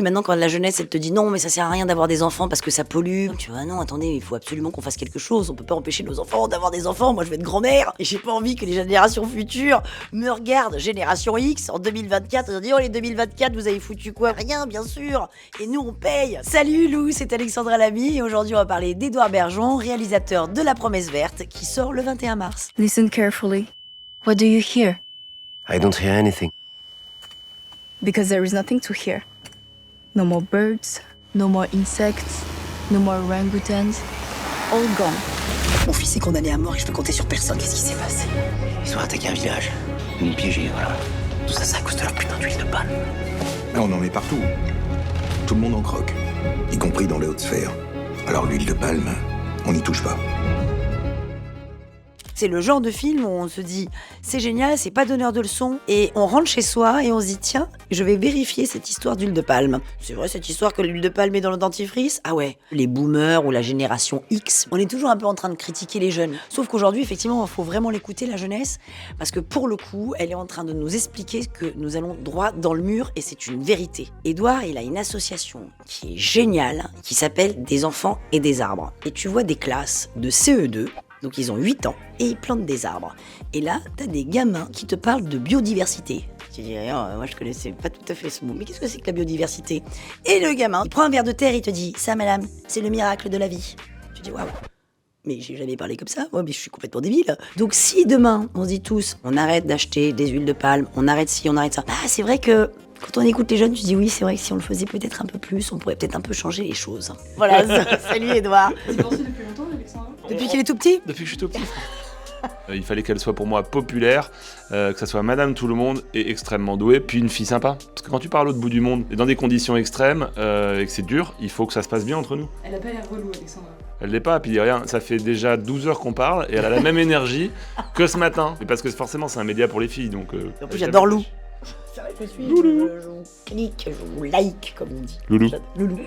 Maintenant, quand la jeunesse, elle te dit non, mais ça sert à rien d'avoir des enfants parce que ça pollue. Tu vois, non, attendez, il faut absolument qu'on fasse quelque chose. On peut pas empêcher nos enfants d'avoir des enfants. Moi, je vais être grand-mère et j'ai pas envie que les générations futures me regardent. Génération X, en 2024, ils ont dit oh, les 2024, vous avez foutu quoi? Rien, bien sûr. Et nous, on paye. Salut Lou, c'est Alexandra Lamy et aujourd'hui, on va parler d'Édouard Bergeon, réalisateur de La Promesse Verte, qui sort le 21 mars. Listen carefully. What do you hear? I don't hear anything. Because there is nothing to hear. No more birds, no more insects, no more orangutans. All gone. Mon fils est condamné à mort et je peux compter sur personne. Qu'est-ce qui s'est passé? Ils ont attaqué un village. Ils m'ont piégé, voilà. Tout ça, c'est à cause de leur putain d'huile de palme. Là, on en met partout. Tout le monde en croque, y compris dans les hautes sphères. Alors l'huile de palme, on n'y touche pas. C'est le genre de film où on se dit c'est génial, c'est pas donneur de leçons et on rentre chez soi et on se dit tiens, je vais vérifier cette histoire d'huile de palme. C'est vrai cette histoire que l'huile de palme est dans le dentifrice? Ah ouais, les boomers ou la génération X, on est toujours un peu en train de critiquer les jeunes. Sauf qu'aujourd'hui, effectivement, il faut vraiment l'écouter la jeunesse parce que pour le coup, elle est en train de nous expliquer que nous allons droit dans le mur et c'est une vérité. Édouard, il a une association qui est géniale, qui s'appelle Des enfants et des arbres. Et tu vois des classes de CE2. Donc ils ont 8 ans et ils plantent des arbres. Et là, t'as des gamins qui te parlent de biodiversité. Tu dis, moi je connaissais pas tout à fait ce mot, mais qu'est-ce que c'est que la biodiversité? Et le gamin, il prend un verre de terre et il te dit, ça madame, c'est le miracle de la vie. Tu dis, waouh, mais j'ai jamais parlé comme ça, moi, mais je suis complètement débile. Donc si demain, on se dit tous, on arrête d'acheter des huiles de palme, on arrête ci, on arrête ça, c'est vrai que quand on écoute les jeunes, tu dis oui, c'est vrai que si on le faisait peut-être un peu plus, on pourrait peut-être un peu changer les choses. Voilà, salut Édouard. Tu pensé depuis longtemps, Alexandra? Depuis qu'il est tout petit? Depuis que je suis tout petit. Il fallait qu'elle soit pour moi populaire, que ça soit Madame Tout-le-Monde et extrêmement douée, puis une fille sympa. Parce que quand tu pars à l'autre bout du monde et dans des conditions extrêmes et que c'est dur, il faut que ça se passe bien entre nous. Elle a pas l'air relou, Alexandra. Elle l'est pas, puis rien, ça fait déjà 12 heures qu'on parle et elle a la même énergie que ce matin. Et parce que forcément c'est un média pour les filles, donc... En plus j'adore Lou. Je suis Loulou. Je vous clique, je vous like comme on dit. Loulou. Loulou.